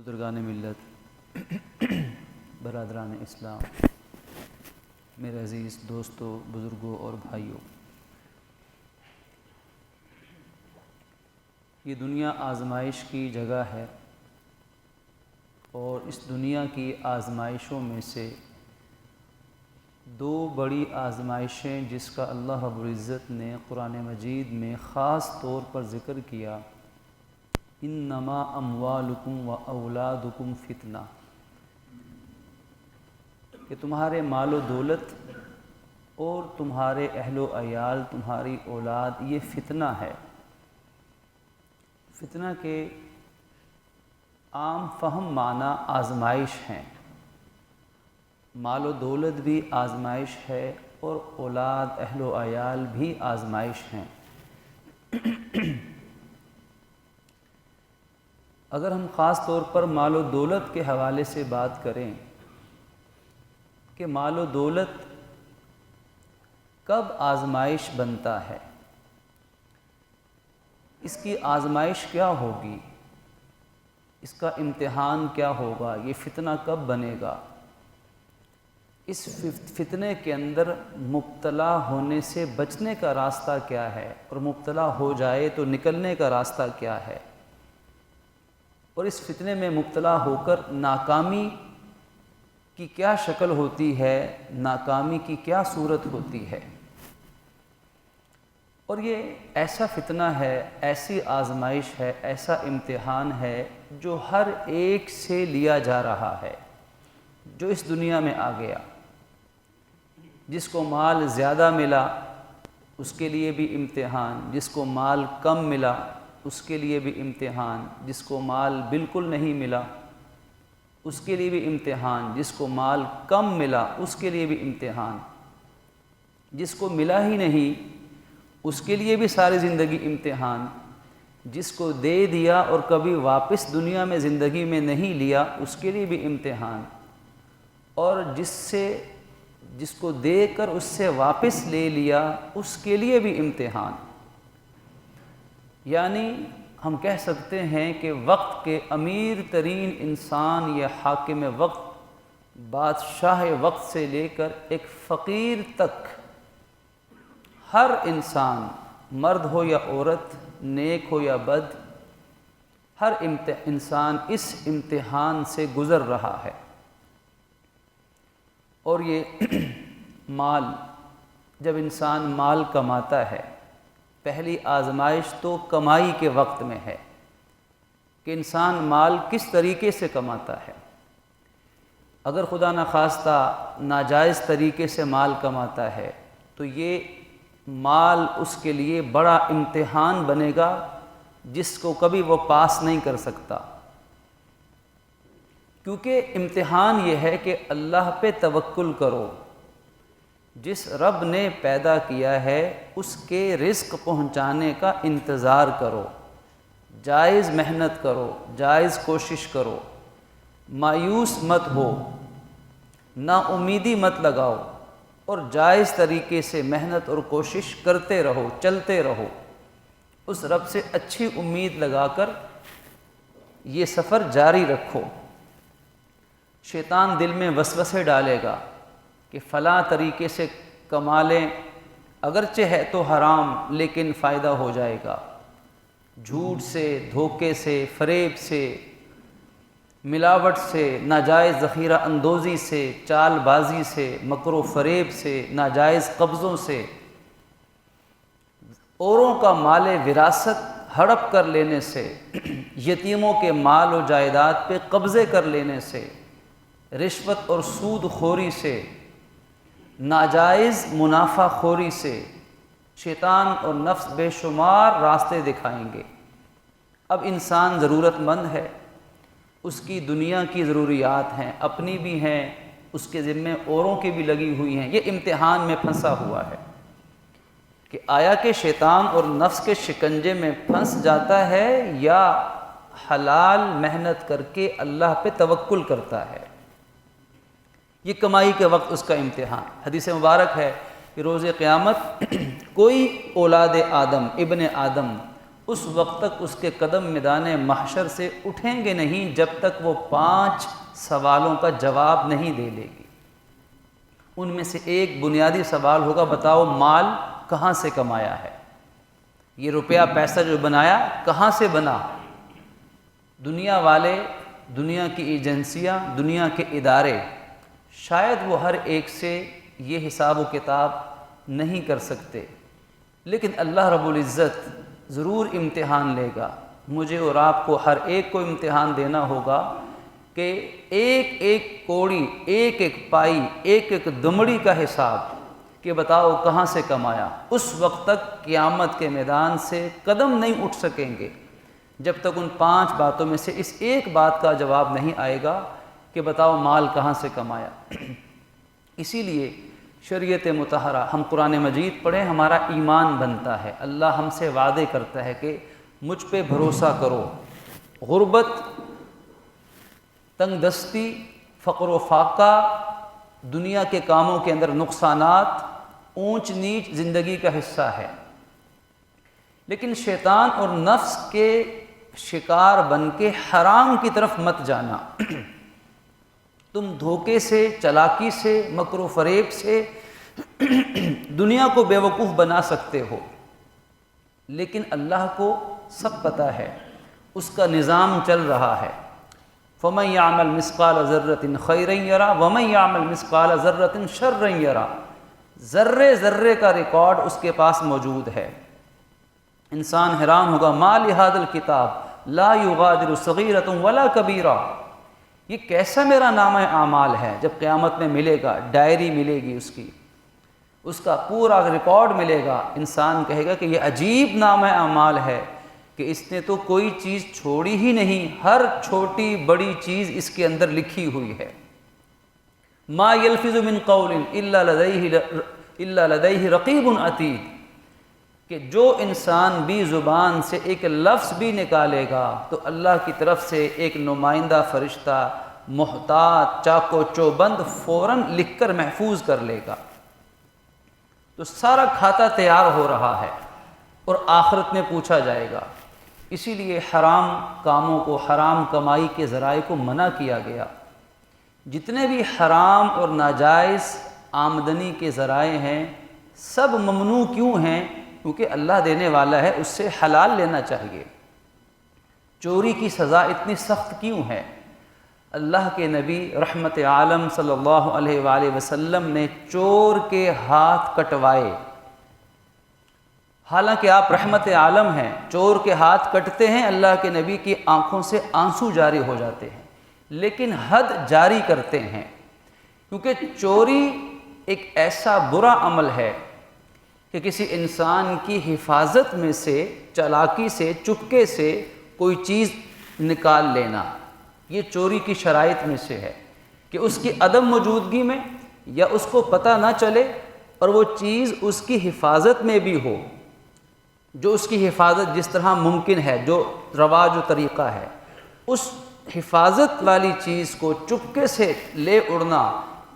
بزرگان ملت، برادران اسلام، میرے عزیز دوستوں، بزرگوں اور بھائیوں، یہ دنیا آزمائش کی جگہ ہے اور اس دنیا کی آزمائشوں میں سے دو بڑی آزمائشیں جس کا اللہ رب العزت نے قرآن مجید میں خاص طور پر ذکر کیا، انما اموالکم و اولادکم فتنہ، کہ تمہارے مال و دولت اور تمہارے اہل و عیال، تمہاری اولاد یہ فتنہ ہے۔ فتنہ کے عام فہم معنی آزمائش ہیں، مال و دولت بھی آزمائش ہے اور اولاد اہل و عیال بھی آزمائش ہیں۔ اگر ہم خاص طور پر مال و دولت کے حوالے سے بات کریں کہ مال و دولت کب آزمائش بنتا ہے، اس کی آزمائش کیا ہوگی، اس کا امتحان کیا ہوگا، یہ فتنہ کب بنے گا، اس فتنے کے اندر مبتلا ہونے سے بچنے کا راستہ کیا ہے، اور مبتلا ہو جائے تو نکلنے کا راستہ کیا ہے، اور اس فتنے میں مبتلا ہو کر ناکامی کی کیا شکل ہوتی ہے، ناکامی کی کیا صورت ہوتی ہے۔ اور یہ ایسا فتنہ ہے، ایسی آزمائش ہے، ایسا امتحان ہے جو ہر ایک سے لیا جا رہا ہے، جو اس دنیا میں آ گیا۔ جس کو مال زیادہ ملا اس کے لیے بھی امتحان، جس کو مال کم ملا اس کے لیے بھی امتحان، جس کو مال بالکل نہیں ملا اس کے لیے بھی امتحان، جس کو مال کم ملا اس کے لیے بھی امتحان، جس کو ملا ہی نہیں اس کے لیے بھی ساری زندگی امتحان، جس کو دے دیا اور کبھی واپس دنیا میں زندگی میں نہیں لیا اس کے لیے بھی امتحان، اور جس کو دے کر اس سے واپس لے لیا اس کے لیے بھی امتحان۔ یعنی ہم کہہ سکتے ہیں کہ وقت کے امیر ترین انسان یا حاکم وقت، بادشاہ وقت سے لے کر ایک فقیر تک، ہر انسان، مرد ہو یا عورت، نیک ہو یا بد، ہر انسان اس امتحان سے گزر رہا ہے۔ اور یہ مال، جب انسان مال کماتا ہے، پہلی آزمائش تو کمائی کے وقت میں ہے کہ انسان مال کس طریقے سے کماتا ہے۔ اگر خدا نخواستہ ناجائز طریقے سے مال کماتا ہے تو یہ مال اس کے لیے بڑا امتحان بنے گا جس کو کبھی وہ پاس نہیں کر سکتا، کیونکہ امتحان یہ ہے کہ اللہ پہ توکل کرو، جس رب نے پیدا کیا ہے اس کے رزق پہنچانے کا انتظار کرو، جائز محنت کرو، جائز کوشش کرو، مایوس مت ہو، نا امیدی مت لگاؤ، اور جائز طریقے سے محنت اور کوشش کرتے رہو، چلتے رہو، اس رب سے اچھی امید لگا کر یہ سفر جاری رکھو۔ شیطان دل میں وسوسے ڈالے گا کہ فلاں طریقے سے کما لیں، اگرچہ ہے تو حرام لیکن فائدہ ہو جائے گا، جھوٹ سے، دھوکے سے، فریب سے، ملاوٹ سے، ناجائز ذخیرہ اندوزی سے، چال بازی سے، مکر و فریب سے، ناجائز قبضوں سے، اوروں کا مال وراثت ہڑپ کر لینے سے، یتیموں کے مال و جائیداد پہ قبضے کر لینے سے، رشوت اور سود خوری سے، ناجائز منافع خوری سے، شیطان اور نفس بے شمار راستے دکھائیں گے۔ اب انسان ضرورت مند ہے، اس کی دنیا کی ضروریات ہیں، اپنی بھی ہیں، اس کے ذمے اوروں کی بھی لگی ہوئی ہیں، یہ امتحان میں پھنسا ہوا ہے کہ آیا کہ شیطان اور نفس کے شکنجے میں پھنس جاتا ہے یا حلال محنت کر کے اللہ پہ توکل کرتا ہے۔ یہ کمائی کے وقت اس کا امتحان۔ حدیث مبارک ہے کہ روز قیامت کوئی اولاد آدم، ابن آدم، اس وقت تک اس کے قدم میدان محشر سے اٹھیں گے نہیں جب تک وہ 5 سوالوں کا جواب نہیں دے لے گی۔ ان میں سے ایک بنیادی سوال ہوگا، بتاؤ مال کہاں سے کمایا ہے؟ یہ روپیہ پیسہ جو بنایا کہاں سے بنا؟ دنیا والے، دنیا کی ایجنسیاں، دنیا کے ادارے شاید وہ ہر ایک سے یہ حساب و کتاب نہیں کر سکتے، لیکن اللہ رب العزت ضرور امتحان لے گا۔ مجھے اور آپ کو ہر ایک کو امتحان دینا ہوگا کہ ایک ایک کوڑی، ایک ایک پائی، ایک ایک دمڑی کا حساب کہ بتاؤ کہاں سے کمایا۔ اس وقت تک قیامت کے میدان سے قدم نہیں اٹھ سکیں گے جب تک ان 5 باتوں میں سے اس ایک بات کا جواب نہیں آئے گا کہ بتاؤ مال کہاں سے کمایا۔ اسی لیے شریعت مطہرہ، ہم قرآن مجید پڑھیں ہمارا ایمان بنتا ہے۔ اللہ ہم سے وعدے کرتا ہے کہ مجھ پہ بھروسہ کرو، غربت، تنگ دستی، فقر و فاقہ، دنیا کے کاموں کے اندر نقصانات، اونچ نیچ زندگی کا حصہ ہے، لیکن شیطان اور نفس کے شکار بن کے حرام کی طرف مت جانا۔ تم دھوکے سے، چالاکی سے، مکر و فریب سے دنیا کو بیوقوف بنا سکتے ہو، لیکن اللہ کو سب پتہ ہے، اس کا نظام چل رہا ہے۔ فَمَن يَعْمَلْ مِثْقَالَ ذَرَّةٍ خَيْرًا يَرَى وَمَن يَعْمَلْ مِثْقَالَ ذَرَّةٍ شَرًّا يَرَى۔ ذرے ذرے کا ریکارڈ اس کے پاس موجود ہے۔ انسان حیران ہوگا، مَا لِهَذَا الْكِتَابِ لَا يُغَادِرُ صَغِيرَةً وَلَا كَبِيرَةً، یہ کیسا میرا نامہ اعمال ہے؟ جب قیامت میں ملے گا، ڈائری ملے گی اس کا پورا ریکارڈ ملے گا، انسان کہے گا کہ یہ عجیب نامہ اعمال ہے کہ اس نے تو کوئی چیز چھوڑی ہی نہیں، ہر چھوٹی بڑی چیز اس کے اندر لکھی ہوئی ہے۔ ما یلفظ من قول الا لدیہ رقیب عتید، کہ جو انسان بھی زبان سے ایک لفظ بھی نکالے گا تو اللہ کی طرف سے ایک نمائندہ فرشتہ محتاط چاقو چوبند فوراً لکھ کر محفوظ کر لے گا۔ تو سارا کھاتا تیار ہو رہا ہے اور آخرت میں پوچھا جائے گا۔ اسی لیے حرام کاموں کو، حرام کمائی کے ذرائع کو منع کیا گیا۔ جتنے بھی حرام اور ناجائز آمدنی کے ذرائع ہیں سب ممنوع کیوں ہیں؟ کیونکہ اللہ دینے والا ہے، اس سے حلال لینا چاہیے۔ چوری کی سزا اتنی سخت کیوں ہے؟ اللہ کے نبی رحمت عالم صلی اللہ علیہ وآلہ وسلم نے چور کے ہاتھ کٹوائے۔ حالانکہ آپ رحمت عالم ہیں، چور کے ہاتھ کٹتے ہیں، اللہ کے نبی کی آنکھوں سے آنسو جاری ہو جاتے ہیں، لیکن حد جاری کرتے ہیں، کیونکہ چوری ایک ایسا برا عمل ہے کہ کسی انسان کی حفاظت میں سے چالاکی سے، چپکے سے کوئی چیز نکال لینا، یہ چوری کی شرائط میں سے ہے کہ اس کی عدم موجودگی میں یا اس کو پتہ نہ چلے اور وہ چیز اس کی حفاظت میں بھی ہو، جو اس کی حفاظت جس طرح ممکن ہے، جو رواج و طریقہ ہے، اس حفاظت والی چیز کو چپکے سے لے اڑنا،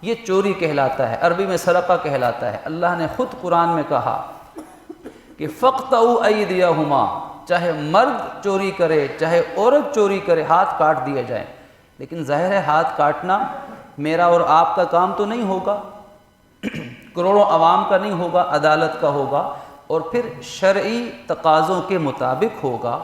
یہ چوری کہلاتا ہے، عربی میں سرقہ کہلاتا ہے۔ اللہ نے خود قرآن میں کہا کہ فَاقْطَعُوا أَيْدِيَهُمَا، چاہے مرد چوری کرے چاہے عورت چوری کرے، ہاتھ کاٹ دیے جائیں۔ لیکن ظاہر ہے ہاتھ کاٹنا میرا اور آپ کا کام تو نہیں ہوگا، کروڑوں عوام کا نہیں ہوگا، عدالت کا ہوگا، اور پھر شرعی تقاضوں کے مطابق ہوگا،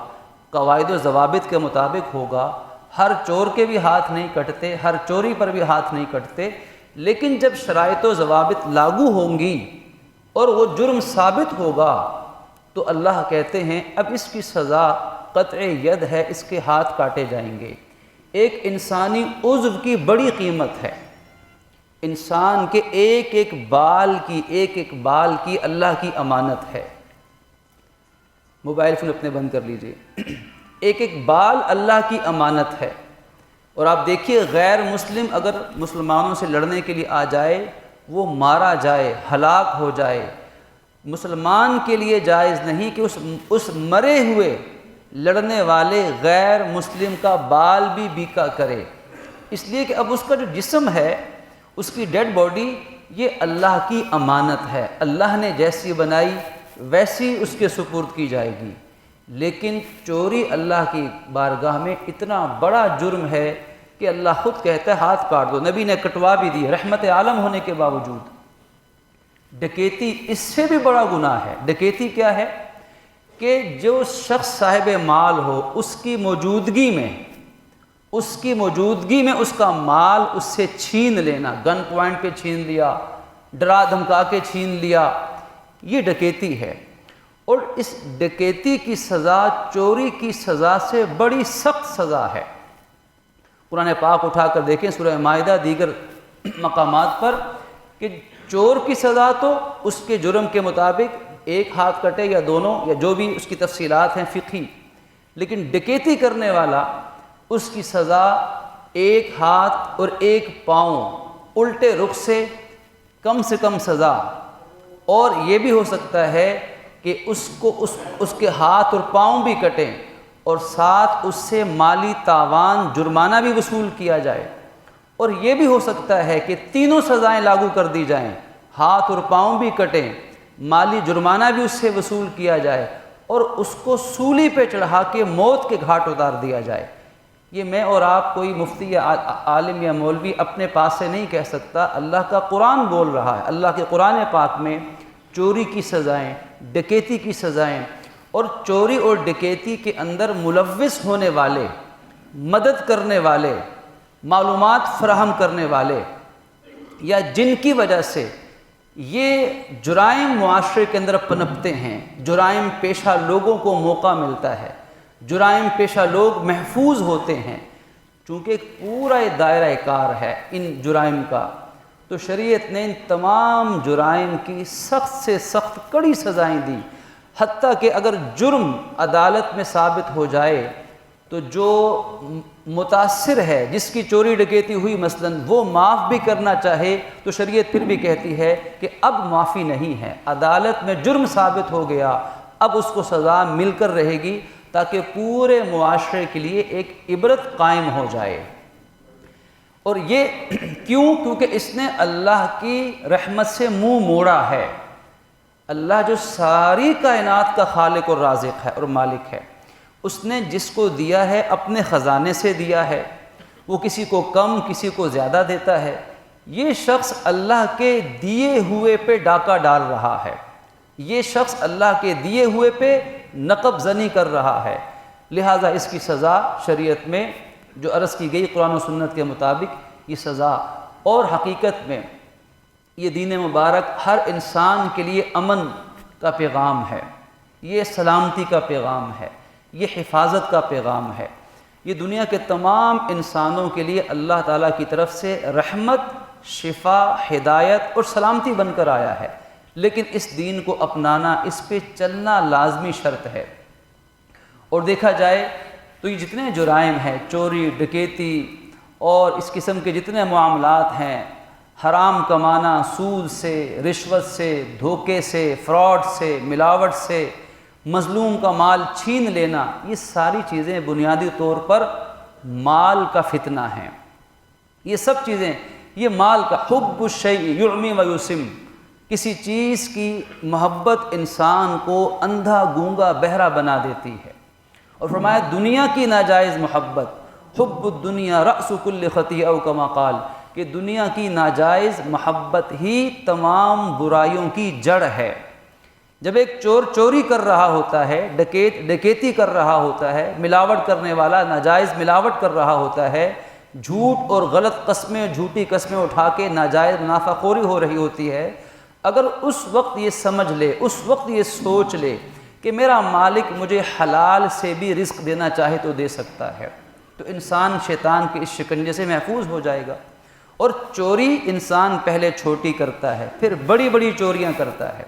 قواعد و ضوابط کے مطابق ہوگا۔ ہر چور کے بھی ہاتھ نہیں کٹتے، ہر چوری پر بھی ہاتھ نہیں کٹتے، لیکن جب شرائط و ضوابط لاگو ہوں گی اور وہ جرم ثابت ہوگا تو اللہ کہتے ہیں اب اس کی سزا قطع ید ہے، اس کے ہاتھ کاٹے جائیں گے۔ ایک انسانی عضو کی بڑی قیمت ہے، انسان کے ایک ایک بال کی اللہ کی امانت ہے۔ موبائل فون اپنے بند کر لیجئے۔ ایک ایک بال اللہ کی امانت ہے، اور آپ دیکھیے غیر مسلم اگر مسلمانوں سے لڑنے کے لیے آ جائے، وہ مارا جائے، ہلاک ہو جائے۔ مسلمان کے لیے جائز نہیں کہ اس مرے ہوئے لڑنے والے غیر مسلم کا بال بھی بیکا کرے، اس لیے کہ اب اس کا جو جسم ہے، اس کی ڈیڈ باڈی، یہ اللہ کی امانت ہے، اللہ نے جیسی بنائی ویسی اس کے سپرد کی جائے گی۔ لیکن چوری اللہ کی بارگاہ میں اتنا بڑا جرم ہے کہ اللہ خود کہتا ہے ہاتھ کاٹ دو، نبی نے کٹوا بھی دی رحمت عالم ہونے کے باوجود۔ ڈکیتی اس سے بھی بڑا گناہ ہے۔ ڈکیتی کیا ہے کہ جو شخص صاحب مال ہو اس کی موجودگی میں اس کا مال اس سے چھین لینا، گن پوائنٹ پہ چھین لیا، ڈرا دھمکا کے چھین لیا، یہ ڈکیتی ہے۔ اور اس ڈکیتی کی سزا چوری کی سزا سے بڑی سخت سزا ہے۔ قرآن پاک اٹھا کر دیکھیں سورہ مائدہ دیگر مقامات پر کہ چور کی سزا تو اس کے جرم کے مطابق ایک ہاتھ کٹے یا دونوں یا جو بھی اس کی تفصیلات ہیں فقہی، لیکن ڈکیتی کرنے والا اس کی سزا ایک ہاتھ اور ایک پاؤں الٹے رخ سے کم سزا، اور یہ بھی ہو سکتا ہے کہ اس کے ہاتھ اور پاؤں بھی کٹیں اور ساتھ اس سے مالی تاوان جرمانہ بھی وصول کیا جائے، اور یہ بھی ہو سکتا ہے کہ تینوں سزائیں لاگو کر دی جائیں، ہاتھ اور پاؤں بھی کٹیں، مالی جرمانہ بھی اس سے وصول کیا جائے، اور اس کو سولی پہ چڑھا کے موت کے گھاٹ اتار دیا جائے۔ یہ میں اور آپ کوئی مفتی یا عالم یا مولوی اپنے پاس سے نہیں کہہ سکتا، اللہ کا قرآن بول رہا ہے۔ اللہ کے قرآن پاک میں چوری کی سزائیں، ڈکیتی کی سزائیں، اور چوری اور ڈکیتی کے اندر ملوث ہونے والے، مدد کرنے والے، معلومات فراہم کرنے والے، یا جن کی وجہ سے یہ جرائم معاشرے کے اندر پنپتے ہیں، جرائم پیشہ لوگوں کو موقع ملتا ہے، جرائم پیشہ لوگ محفوظ ہوتے ہیں، چونکہ ایک پورا دائرہ کار ہے ان جرائم کا، تو شریعت نے ان تمام جرائم کی سخت سے سخت کڑی سزائیں دی، حتیٰ کہ اگر جرم عدالت میں ثابت ہو جائے تو جو متاثر ہے جس کی چوری ڈکیتی ہوئی مثلاً وہ معاف بھی کرنا چاہے تو شریعت پھر بھی کہتی ہے کہ اب معافی نہیں ہے، عدالت میں جرم ثابت ہو گیا، اب اس کو سزا مل کر رہے گی تاکہ پورے معاشرے کے لیے ایک عبرت قائم ہو جائے۔ اور یہ کیونکہ اس نے اللہ کی رحمت سے منہ موڑا ہے۔ اللہ جو ساری کائنات کا خالق اور رازق ہے اور مالک ہے، اس نے جس کو دیا ہے اپنے خزانے سے دیا ہے، وہ کسی کو کم کسی کو زیادہ دیتا ہے۔ یہ شخص اللہ کے دیے ہوئے پہ ڈاکہ ڈال رہا ہے، یہ شخص اللہ کے دیے ہوئے پہ نقب زنی کر رہا ہے، لہٰذا اس کی سزا شریعت میں جو عرض کی گئی قرآن و سنت کے مطابق یہ سزا، اور حقیقت میں یہ دین مبارک ہر انسان کے لیے امن کا پیغام ہے، یہ سلامتی کا پیغام ہے، یہ حفاظت کا پیغام ہے، یہ دنیا کے تمام انسانوں کے لیے اللہ تعالیٰ کی طرف سے رحمت، شفا، ہدایت اور سلامتی بن کر آیا ہے۔ لیکن اس دین کو اپنانا، اس پہ چلنا لازمی شرط ہے۔ اور دیکھا جائے تو یہ جتنے جرائم ہیں، چوری، ڈکیتی اور اس قسم کے جتنے معاملات ہیں، حرام کمانا، سود سے، رشوت سے، دھوکے سے، فراڈ سے، ملاوٹ سے، مظلوم کا مال چھین لینا، یہ ساری چیزیں بنیادی طور پر مال کا فتنہ ہیں۔ یہ سب چیزیں، یہ مال کا حب الشیء یعمی و یسم، کسی چیز کی محبت انسان کو اندھا، گونگا، بہرا بنا دیتی ہے۔ اور فرمایا دنیا کی ناجائز محبت، حب الدنیا رأس کل خطیئہ، او کما قال، کہ دنیا کی ناجائز محبت ہی تمام برائیوں کی جڑ ہے۔ جب ایک چور چوری کر رہا ہوتا ہے، ڈکیت ڈکیتی کر رہا ہوتا ہے، ملاوٹ کرنے والا ناجائز ملاوٹ کر رہا ہوتا ہے، جھوٹ اور غلط قسمیں، جھوٹی قسمیں اٹھا کے ناجائز منافع خوری ہو رہی ہوتی ہے، اگر اس وقت یہ سمجھ لے، اس وقت یہ سوچ لے کہ میرا مالک مجھے حلال سے بھی رزق دینا چاہے تو دے سکتا ہے، تو انسان شیطان کے اس شکنجے سے محفوظ ہو جائے گا۔ اور چوری انسان پہلے چھوٹی کرتا ہے، پھر بڑی بڑی چوریاں کرتا ہے۔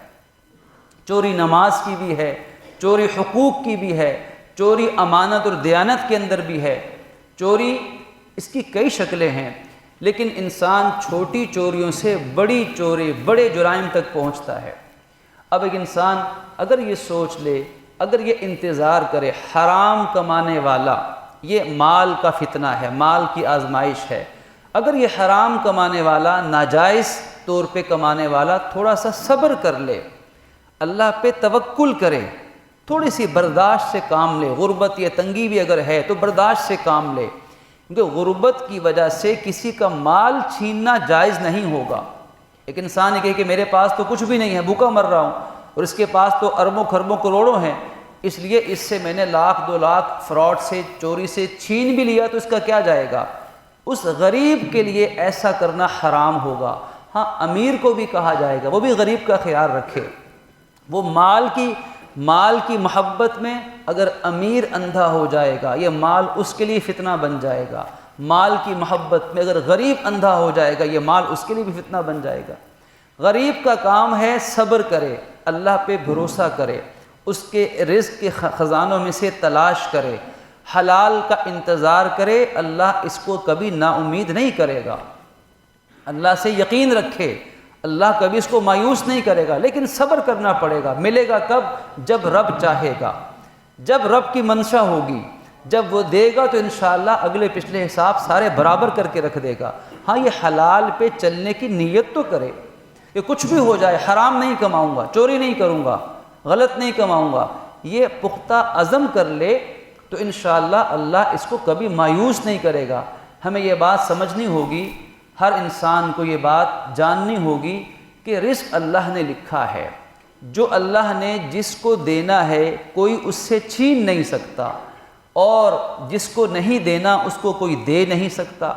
چوری نماز کی بھی ہے، چوری حقوق کی بھی ہے، چوری امانت اور دیانت کے اندر بھی ہے، چوری اس کی کئی شکلیں ہیں، لیکن انسان چھوٹی چوریوں سے بڑی چوری، بڑے جرائم تک پہنچتا ہے۔ اب ایک انسان اگر یہ سوچ لے، اگر یہ انتظار کرے، حرام کمانے والا یہ مال کا فتنہ ہے، مال کی آزمائش ہے، اگر یہ حرام کمانے والا، ناجائز طور پہ کمانے والا تھوڑا سا صبر کر لے، اللہ پہ توکل کرے، تھوڑی سی برداشت سے کام لے، غربت یا تنگی بھی اگر ہے تو برداشت سے کام لے، کیونکہ غربت کی وجہ سے کسی کا مال چھیننا جائز نہیں ہوگا۔ ایک انسان یہ کہے کہ میرے پاس تو کچھ بھی نہیں ہے، بھوکا مر رہا ہوں، اور اس کے پاس تو اربوں خربوں کروڑوں ہیں، اس لیے اس سے میں نے لاکھ 2 لاکھ فراڈ سے، چوری سے چھین بھی لیا تو اس کا کیا جائے گا؟ اس غریب کے لیے ایسا کرنا حرام ہوگا۔ ہاں، امیر کو بھی کہا جائے گا وہ بھی غریب کا خیال رکھے۔ وہ مال کی محبت میں اگر امیر اندھا ہو جائے گا، یہ مال اس کے لیے فتنہ بن جائے گا۔ مال کی محبت میں اگر غریب اندھا ہو جائے گا، یہ مال اس کے لیے بھی فتنہ بن جائے گا۔ غریب کا کام ہے صبر کرے، اللہ پہ بھروسہ کرے، اس کے رزق کے خزانوں میں سے تلاش کرے، حلال کا انتظار کرے، اللہ اس کو کبھی نا امید نہیں کرے گا۔ اللہ سے یقین رکھے، اللہ کبھی اس کو مایوس نہیں کرے گا، لیکن صبر کرنا پڑے گا۔ ملے گا کب؟ جب رب چاہے گا، جب رب کی منشا ہوگی، جب وہ دے گا تو انشاءاللہ اگلے پچھلے حساب سارے برابر کر کے رکھ دے گا۔ ہاں، یہ حلال پہ چلنے کی نیت تو کرے کہ کچھ بھی ہو جائے حرام نہیں کماؤں گا، چوری نہیں کروں گا، غلط نہیں کماؤں گا، یہ پختہ عزم کر لے تو انشاءاللہ اللہ اس کو کبھی مایوس نہیں کرے گا۔ ہمیں یہ بات سمجھنی ہوگی، ہر انسان کو یہ بات جاننی ہوگی کہ رزق اللہ نے لکھا ہے، جو اللہ نے جس کو دینا ہے کوئی اس سے چھین نہیں سکتا، اور جس کو نہیں دینا اس کو کوئی دے نہیں سکتا۔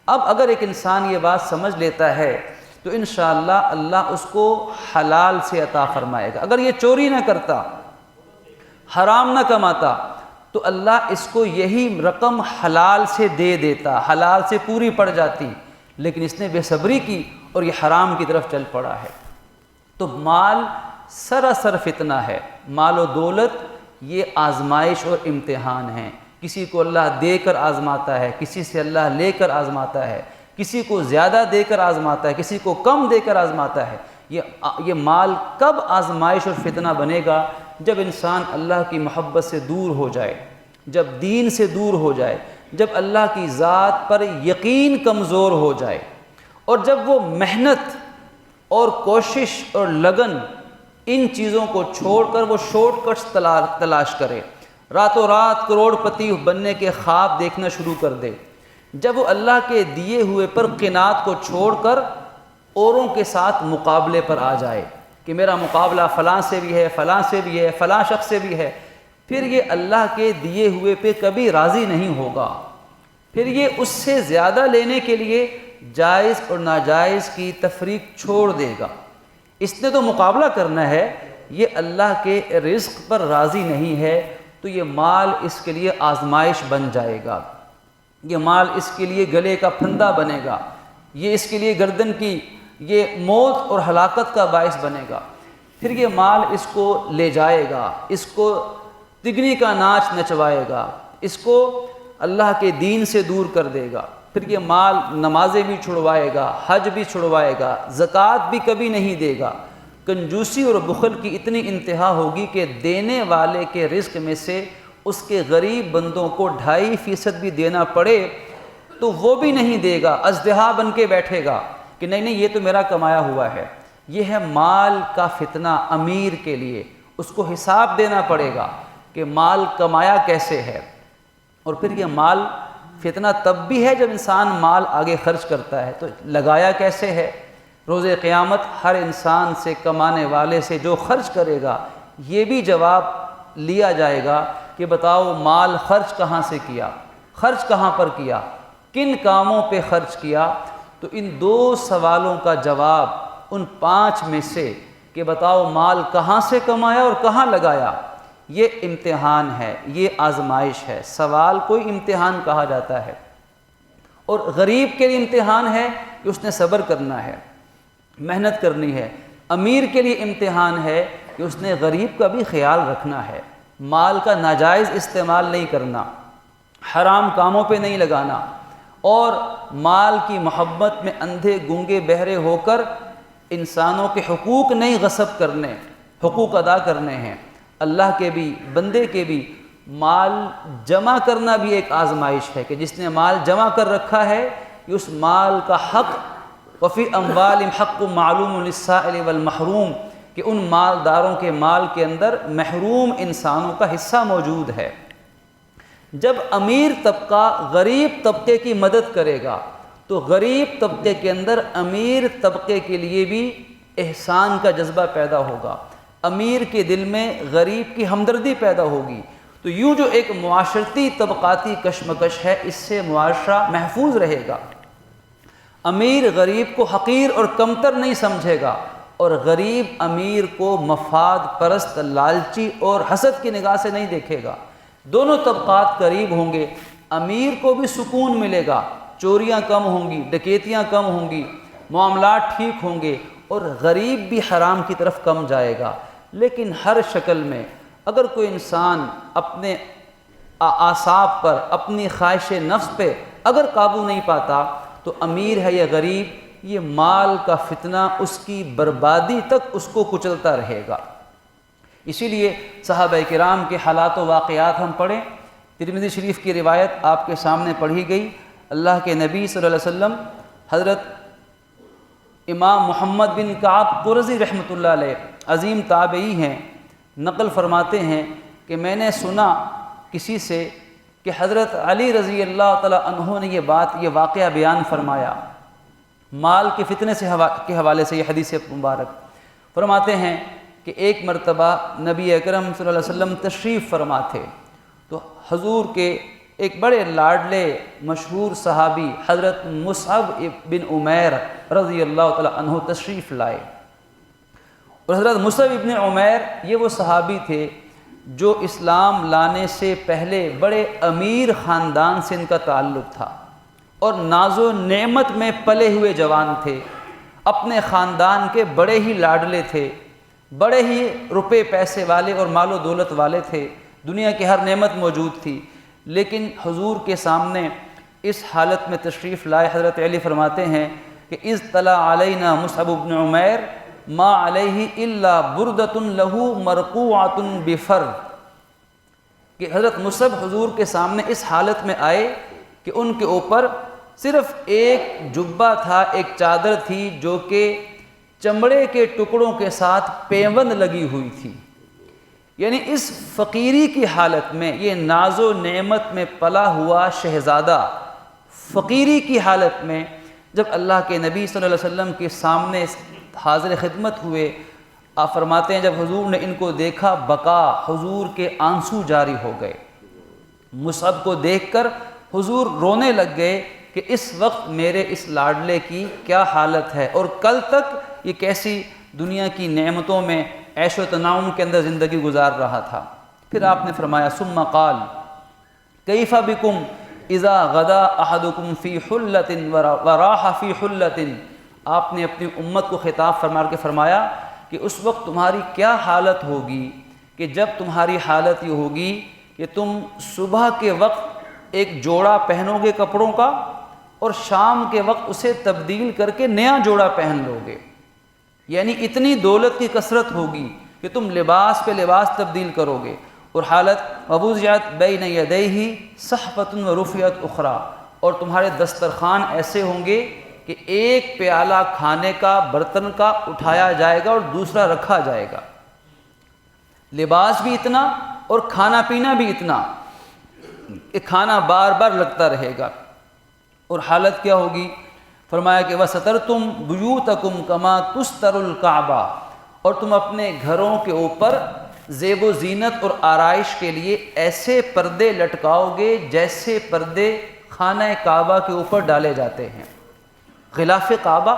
اب اگر ایک انسان یہ بات سمجھ لیتا ہے تو انشاءاللہ اللہ اس کو حلال سے عطا فرمائے گا۔ اگر یہ چوری نہ کرتا، حرام نہ کماتا، تو اللہ اس کو یہی رقم حلال سے دے دیتا، حلال سے پوری پڑ جاتی، لیکن اس نے بے صبری کی اور یہ حرام کی طرف چل پڑا ہے۔ تو مال سراسر فتنہ ہے، مال و دولت یہ آزمائش اور امتحان ہیں۔ کسی کو اللہ دے کر آزماتا ہے، کسی سے اللہ لے کر آزماتا ہے، کسی کو زیادہ دے کر آزماتا ہے، کسی کو کم دے کر آزماتا ہے۔ یہ مال کب آزمائش اور فتنہ بنے گا؟ جب انسان اللہ کی محبت سے دور ہو جائے، جب دین سے دور ہو جائے، جب اللہ کی ذات پر یقین کمزور ہو جائے، اور جب وہ محنت اور کوشش اور لگن ان چیزوں کو چھوڑ کر وہ شارٹ کٹس تلاش کرے، راتوں رات کروڑ پتی بننے کے خواب دیکھنا شروع کر دے، جب وہ اللہ کے دیے ہوئے پر قناعت کو چھوڑ کر اوروں کے ساتھ مقابلے پر آ جائے کہ میرا مقابلہ فلاں سے بھی ہے، فلاں سے بھی ہے، فلاں شخص سے بھی ہے، پھر یہ اللہ کے دیے ہوئے پہ کبھی راضی نہیں ہوگا۔ پھر یہ اس سے زیادہ لینے کے لیے جائز اور ناجائز کی تفریق چھوڑ دے گا۔ اس نے تو مقابلہ کرنا ہے، یہ اللہ کے رزق پر راضی نہیں ہے، تو یہ مال اس کے لیے آزمائش بن جائے گا، یہ مال اس کے لیے گلے کا پھندا بنے گا، یہ اس کے لیے گردن کی یہ موت اور ہلاکت کا باعث بنے گا۔ پھر یہ مال اس کو لے جائے گا، اس کو تگنی کا ناچ نچوائے گا، اس کو اللہ کے دین سے دور کر دے گا۔ پھر یہ مال نمازیں بھی چھڑوائے گا، حج بھی چھڑوائے گا، زکوٰۃ بھی کبھی نہیں دے گا۔ کنجوسی اور بخل کی اتنی انتہا ہوگی کہ دینے والے کے رزق میں سے اس کے غریب بندوں کو 2.5% بھی دینا پڑے تو وہ بھی نہیں دے گا، ازدہا بن کے بیٹھے گا کہ نہیں یہ تو میرا کمایا ہوا ہے۔ یہ ہے مال کا فتنہ امیر کے لیے، اس کو حساب دینا پڑے گا کہ مال کمایا کیسے ہے۔ اور پھر یہ مال فتنہ تب بھی ہے جب انسان مال آگے خرچ کرتا ہے، تو لگایا کیسے ہے؟ روز قیامت ہر انسان سے، کمانے والے سے جو خرچ کرے گا، یہ بھی جواب لیا جائے گا کہ بتاؤ مال خرچ کہاں سے کیا، خرچ کہاں پر کیا، کن کاموں پہ خرچ کیا۔ تو ان 2 سوالوں کا جواب ان 5 میں سے کہ بتاؤ مال کہاں سے کمایا اور کہاں لگایا، یہ امتحان ہے، یہ آزمائش ہے۔ سوال کو امتحان کہا جاتا ہے۔ اور غریب کے لیے امتحان ہے کہ اس نے صبر کرنا ہے، محنت کرنی ہے۔ امیر کے لیے امتحان ہے کہ اس نے غریب کا بھی خیال رکھنا ہے، مال کا ناجائز استعمال نہیں کرنا، حرام کاموں پہ نہیں لگانا، اور مال کی محبت میں اندھے گونگے بہرے ہو کر انسانوں کے حقوق نہیں غصب کرنے، حقوق ادا کرنے ہیں، اللہ کے بھی بندے کے بھی۔ مال جمع کرنا بھی ایک آزمائش ہے کہ جس نے مال جمع کر رکھا ہے کہ اس مال کا حق وفی اموالہم حق معلوم للسائل والمحروم، کہ ان مالداروں کے مال کے اندر محروم انسانوں کا حصہ موجود ہے۔ جب امیر طبقہ غریب طبقے کی مدد کرے گا تو غریب طبقے کے اندر امیر طبقے کے لیے بھی احسان کا جذبہ پیدا ہوگا، امیر کے دل میں غریب کی ہمدردی پیدا ہوگی۔ تو یوں جو ایک معاشرتی طبقاتی کشمکش ہے، اس سے معاشرہ محفوظ رہے گا۔ امیر غریب کو حقیر اور کمتر نہیں سمجھے گا، اور غریب امیر کو مفاد پرست، لالچی اور حسد کی نگاہ سے نہیں دیکھے گا۔ دونوں طبقات قریب ہوں گے، امیر کو بھی سکون ملے گا، چوریاں کم ہوں گی، ڈکیتیاں کم ہوں گی، معاملات ٹھیک ہوں گے، اور غریب بھی حرام کی طرف کم جائے گا۔ لیکن ہر شکل میں اگر کوئی انسان اپنے اعصاب پر، اپنی خواہش نفس پہ اگر قابو نہیں پاتا تو امیر ہے یا غریب، یہ مال کا فتنہ اس کی بربادی تک اس کو کچلتا رہے گا۔ اسی لیے صحابہ کرام کے حالات و واقعات ہم پڑھیں۔ ترمذی شریف کی روایت آپ کے سامنے پڑھی گئی۔ اللہ کے نبی صلی اللہ علیہ وسلم حضرت امام محمد بن کعب قرظی رحمۃ اللہ علیہ عظیم تابعی ہیں، نقل فرماتے ہیں کہ میں نے سنا کسی سے کہ حضرت علی رضی اللہ تعالی عنہ نے یہ واقعہ بیان فرمایا، مال کے فتنے کے حوالے سے یہ حدیث مبارک فرماتے ہیں کہ ایک مرتبہ نبی اکرم صلی اللہ علیہ وسلم تشریف فرما تھے، تو حضور کے ایک بڑے لاڈلے مشہور صحابی حضرت مصعب بن عمیر رضی اللہ تعالی عنہ تشریف لائے۔ اور حضرت مصعب بن عمیر یہ وہ صحابی تھے جو اسلام لانے سے پہلے بڑے امیر خاندان سے ان کا تعلق تھا، اور ناز و نعمت میں پلے ہوئے جوان تھے، اپنے خاندان کے بڑے ہی لاڈلے تھے، بڑے ہی روپے پیسے والے اور مال و دولت والے تھے، دنیا کی ہر نعمت موجود تھی۔ لیکن حضور کے سامنے اس حالت میں تشریف لائے، حضرت علی فرماتے ہیں کہ اذ طلع علینا مصعب بن عمیر ما علیہ الا بردۃ لہ مرقوعۃ بفر، کہ حضرت مصعب حضور کے سامنے اس حالت میں آئے کہ ان کے اوپر صرف ایک جبہ تھا، ایک چادر تھی جو کہ چمڑے کے ٹکڑوں کے ساتھ پیوند لگی ہوئی تھی۔ یعنی اس فقیری کی حالت میں یہ ناز و نعمت میں پلا ہوا شہزادہ فقیری کی حالت میں جب اللہ کے نبی صلی اللہ علیہ وسلم کے سامنے حاضر خدمت ہوئے، آپ فرماتے ہیں جب حضور نے ان کو دیکھا بکا، حضور کے آنسو جاری ہو گئے۔ مصعب کو دیکھ کر حضور رونے لگ گئے کہ اس وقت میرے اس لاڈلے کی کیا حالت ہے، اور کل تک یہ کیسی دنیا کی نعمتوں میں عیش و تنعم کے اندر زندگی گزار رہا تھا۔ پھر آپ نے فرمایا ثم قال کیف بکم اذا غدا احدکم فی حلۃ وراح فی حلۃ، آپ نے اپنی امت کو خطاب فرمایا کہ اس وقت تمہاری کیا حالت ہوگی کہ جب تمہاری حالت یہ ہوگی کہ تم صبح کے وقت ایک جوڑا پہنو گے کپڑوں کا، اور شام کے وقت اسے تبدیل کر کے نیا جوڑا پہن لو گے۔ یعنی اتنی دولت کی کثرت ہوگی کہ تم لباس پہ لباس تبدیل کرو گے، اور حالت ووضعت بین یدیہ صحفۃ ورفعت اخری، اور تمہارے دسترخوان ایسے ہوں گے کہ ایک پیالہ کھانے کا برتن کا اٹھایا جائے گا اور دوسرا رکھا جائے گا، لباس بھی اتنا اور کھانا پینا بھی اتنا کہ کھانا بار بار لگتا رہے گا۔ اور حالت کیا ہوگی؟ فرمایا کہ وَسَتَرْتُمْ بُيُوتَكُمْ كَمَا تُسْتَرُ الْكَعْبَةَ، اور تم اپنے گھروں کے اوپر زیب و زینت اور آرائش کے لیے ایسے پردے لٹکاؤ گے جیسے پردے خانہ کعبہ کے اوپر ڈالے جاتے ہیں۔ غلاف کعبہ،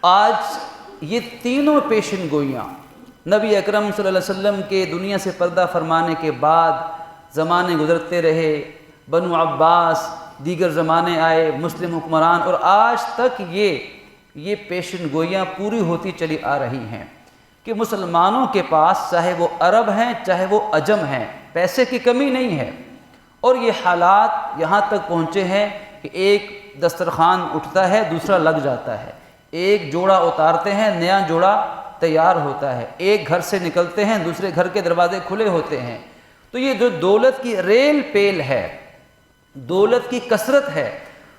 آج یہ تینوں پیشن گوئیاں نبی اکرم صلی اللہ علیہ وسلم کے دنیا سے پردہ فرمانے کے بعد زمانے گزرتے رہے، بنو عباس، دیگر زمانے آئے، مسلم حکمران، اور آج تک یہ پیشن گوئیاں پوری ہوتی چلی آ رہی ہیں کہ مسلمانوں کے پاس چاہے وہ عرب ہیں چاہے وہ عجم ہیں پیسے کی کمی نہیں ہے، اور یہ حالات یہاں تک پہنچے ہیں کہ ایک دسترخوان اٹھتا ہے دوسرا لگ جاتا ہے، ایک جوڑا اتارتے ہیں نیا جوڑا تیار ہوتا ہے، ایک گھر سے نکلتے ہیں دوسرے گھر کے دروازے کھلے ہوتے ہیں۔ تو یہ جو دولت کی ریل پیل ہے، دولت کی کثرت ہے،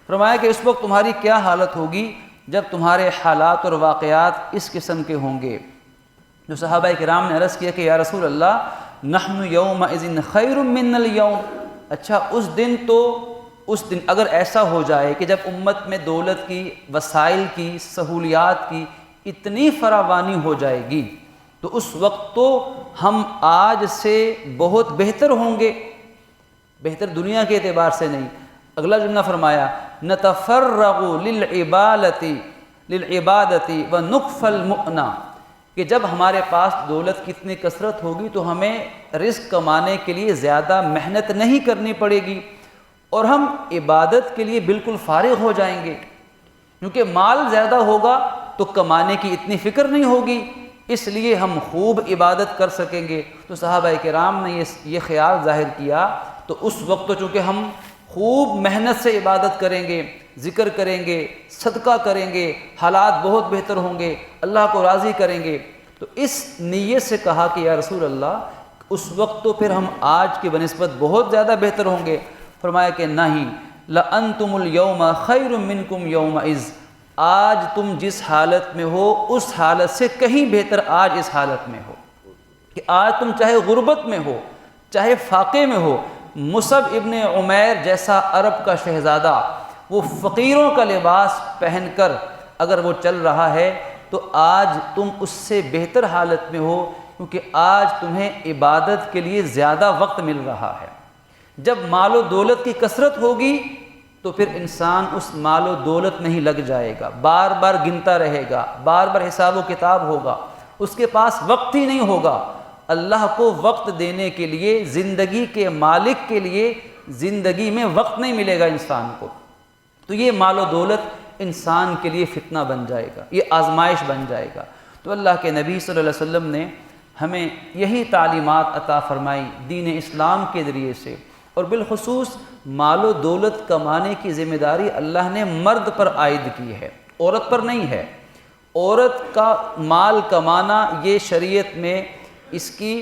فرمایا کہ اس وقت تمہاری کیا حالت ہوگی جب تمہارے حالات اور واقعات اس قسم کے ہوں گے۔ جو صحابہ کرام نے عرض کیا کہ یا رسول اللہ نحن یومئذ خیر من اليوم، اچھا اس دن اگر ایسا ہو جائے کہ جب امت میں دولت کی، وسائل کی، سہولیات کی اتنی فراوانی ہو جائے گی تو اس وقت تو ہم آج سے بہت بہتر ہوں گے، بہتر دنیا کے اعتبار سے نہیں۔ اگلا جملہ فرمایا نتفرغ للعبادت ونکف المؤنہ، کہ جب ہمارے پاس دولت کی اتنی کثرت ہوگی تو ہمیں رزق کمانے کے لیے زیادہ محنت نہیں کرنی پڑے گی اور ہم عبادت کے لیے بالکل فارغ ہو جائیں گے، کیونکہ مال زیادہ ہوگا تو کمانے کی اتنی فکر نہیں ہوگی، اس لیے ہم خوب عبادت کر سکیں گے۔ تو صحابہ کرام نے یہ خیال ظاہر کیا، تو اس وقت تو چونکہ ہم خوب محنت سے عبادت کریں گے، ذکر کریں گے، صدقہ کریں گے، حالات بہت بہتر ہوں گے، اللہ کو راضی کریں گے، تو اس نیت سے کہا کہ یا رسول اللہ اس وقت تو پھر ہم آج کی بنسبت بہت زیادہ بہتر ہوں گے۔ فرمایا کہ نہیں، لَأَنْتُمُ الْيَوْمَ خَيْرٌ مِّنْكُمْ يَوْمَئِذٍ، آج تم جس حالت میں ہو اس حالت سے کہیں بہتر آج اس حالت میں ہو، کہ آج تم چاہے غربت میں ہو، چاہے فاقے میں ہو۔ مصعب ابن عمیر جیسا عرب کا شہزادہ وہ فقیروں کا لباس پہن کر اگر وہ چل رہا ہے تو آج تم اس سے بہتر حالت میں ہو، کیونکہ آج تمہیں عبادت کے لیے زیادہ وقت مل رہا ہے۔ جب مال و دولت کی کثرت ہوگی تو پھر انسان اس مال و دولت میں ہی لگ جائے گا، بار بار گنتا رہے گا، بار بار حساب و کتاب ہوگا، اس کے پاس وقت ہی نہیں ہوگا۔ اللہ کو وقت دینے کے لیے، زندگی کے مالک کے لیے زندگی میں وقت نہیں ملے گا انسان کو، تو یہ مال و دولت انسان کے لیے فتنہ بن جائے گا، یہ آزمائش بن جائے گا۔ تو اللہ کے نبی صلی اللہ علیہ وسلم نے ہمیں یہی تعلیمات عطا فرمائی دین اسلام کے ذریعے سے، اور بالخصوص مال و دولت کمانے کی ذمہ داری اللہ نے مرد پر عائد کی ہے، عورت پر نہیں ہے۔ عورت کا مال کمانا یہ شریعت میں اس کی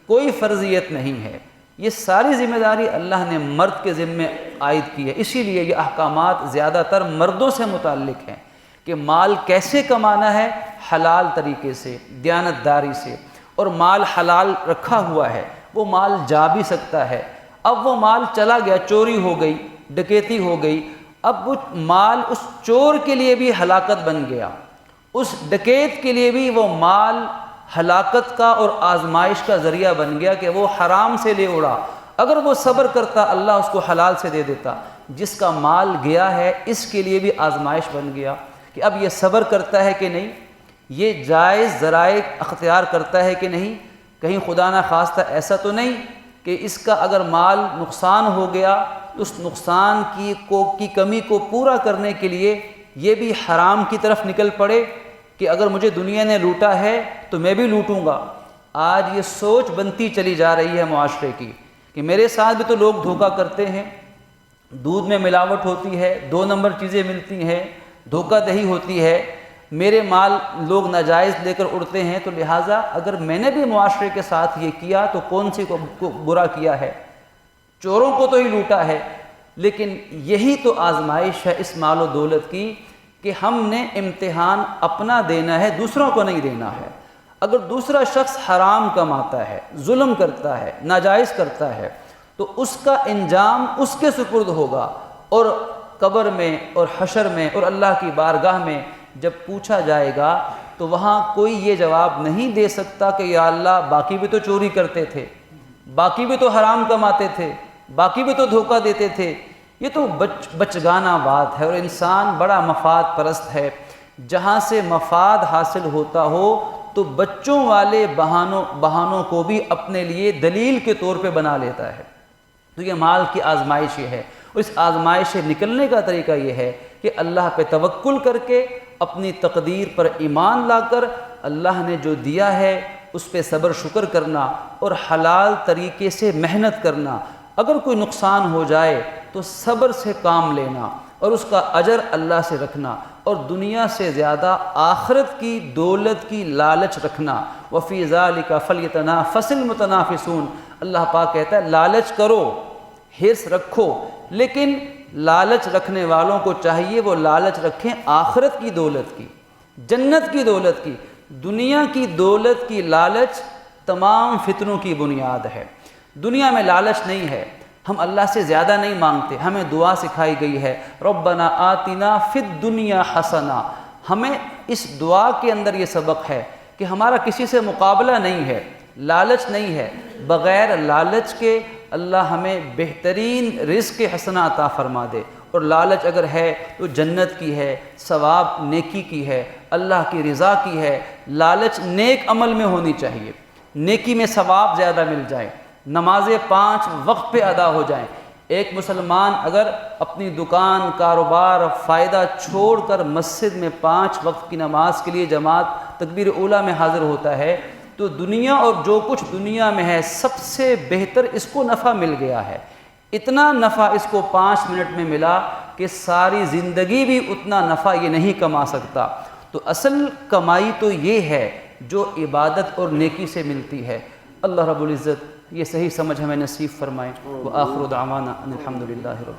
کوئی فرضیت نہیں ہے، یہ ساری ذمہ داری اللہ نے مرد کے ذمے عائد کی ہے۔ اسی لیے یہ احکامات زیادہ تر مردوں سے متعلق ہیں کہ مال کیسے کمانا ہے، حلال طریقے سے، دیانتداری سے، اور مال حلال رکھا ہوا ہے، وہ مال جا بھی سکتا ہے۔ اب وہ مال چلا گیا، چوری ہو گئی، ڈکیتی ہو گئی، اب وہ مال اس چور کے لیے بھی ہلاکت بن گیا، اس ڈکیت کے لیے بھی وہ مال ہلاکت کا اور آزمائش کا ذریعہ بن گیا کہ وہ حرام سے لے اڑا۔ اگر وہ صبر کرتا اللہ اس کو حلال سے دے دیتا۔ جس کا مال گیا ہے اس کے لیے بھی آزمائش بن گیا کہ اب یہ صبر کرتا ہے کہ نہیں، یہ جائز ذرائع اختیار کرتا ہے کہ نہیں، کہیں خدا نہ خواستہ ایسا تو نہیں کہ اس کا اگر مال نقصان ہو گیا تو اس نقصان کی کمی کو پورا کرنے کے لیے یہ بھی حرام کی طرف نکل پڑے کہ اگر مجھے دنیا نے لوٹا ہے تو میں بھی لوٹوں گا۔ آج یہ سوچ بنتی چلی جا رہی ہے معاشرے کی کہ میرے ساتھ بھی تو لوگ دھوکہ کرتے ہیں، دودھ میں ملاوٹ ہوتی ہے، 2 نمبر چیزیں ملتی ہیں، دھوکہ دہی ہوتی ہے، میرے مال لوگ ناجائز لے کر اڑتے ہیں، تو لہٰذا اگر میں نے بھی معاشرے کے ساتھ یہ کیا تو کون سی کو برا کیا ہے، چوروں کو تو ہی لوٹا ہے۔ لیکن یہی تو آزمائش ہے اس مال و دولت کی کہ ہم نے امتحان اپنا دینا ہے، دوسروں کو نہیں دینا ہے۔ اگر دوسرا شخص حرام کماتا ہے، ظلم کرتا ہے، ناجائز کرتا ہے، تو اس کا انجام اس کے سپرد ہوگا، اور قبر میں اور حشر میں اور اللہ کی بارگاہ میں جب پوچھا جائے گا تو وہاں کوئی یہ جواب نہیں دے سکتا کہ یا اللہ باقی بھی تو چوری کرتے تھے، باقی بھی تو حرام کماتے تھے، باقی بھی تو دھوکہ دیتے تھے۔ یہ تو بچگانہ بات ہے، اور انسان بڑا مفاد پرست ہے۔ جہاں سے مفاد حاصل ہوتا ہو تو بچوں والے بہانوں کو بھی اپنے لیے دلیل کے طور پہ بنا لیتا ہے۔ تو یہ مال کی آزمائش یہ ہے، اور اس آزمائش سے نکلنے کا طریقہ یہ ہے کہ اللہ پہ توکل کر کے، اپنی تقدیر پر ایمان لا کر، اللہ نے جو دیا ہے اس پہ صبر شکر کرنا اور حلال طریقے سے محنت کرنا۔ اگر کوئی نقصان ہو جائے تو صبر سے کام لینا اور اس کا اجر اللہ سے رکھنا، اور دنیا سے زیادہ آخرت کی دولت کی لالچ رکھنا۔ وَفِي ذَلِكَ فَلْيَتَنَافَسِ الْمُتَنَافِسُونَ، اللہ پاک کہتا ہے لالچ کرو، حرص رکھو، لیکن لالچ رکھنے والوں کو چاہیے وہ لالچ رکھیں آخرت کی دولت کی، جنت کی دولت کی، دنیا کی دولت کی لالچ تمام فتنوں کی بنیاد ہے۔ دنیا میں لالچ نہیں ہے، ہم اللہ سے زیادہ نہیں مانگتے، ہمیں دعا سکھائی گئی ہے ربنا آتنا فی الدنیا حسنہ۔ ہمیں اس دعا کے اندر یہ سبق ہے کہ ہمارا کسی سے مقابلہ نہیں ہے، لالچ نہیں ہے، بغیر لالچ کے اللہ ہمیں بہترین رزق حسنہ عطا فرما دے، اور لالچ اگر ہے تو جنت کی ہے، ثواب نیکی کی ہے، اللہ کی رضا کی ہے۔ لالچ نیک عمل میں ہونی چاہیے، نیکی میں ثواب زیادہ مل جائے، نمازیں 5 وقت پہ ادا ہو جائیں۔ ایک مسلمان اگر اپنی دکان، کاروبار، فائدہ چھوڑ کر مسجد میں 5 وقت کی نماز کے لیے جماعت تکبیر اولیٰ میں حاضر ہوتا ہے تو دنیا اور جو کچھ دنیا میں ہے سب سے بہتر اس کو نفع مل گیا ہے۔ اتنا نفع اس کو 5 منٹ میں ملا کہ ساری زندگی بھی اتنا نفع یہ نہیں کما سکتا۔ تو اصل کمائی تو یہ ہے جو عبادت اور نیکی سے ملتی ہے۔ اللہ رب العزت یہ صحیح سمجھ ہمیں نصیب فرمائے۔ وآخر دعوانا ان الحمد للہ رب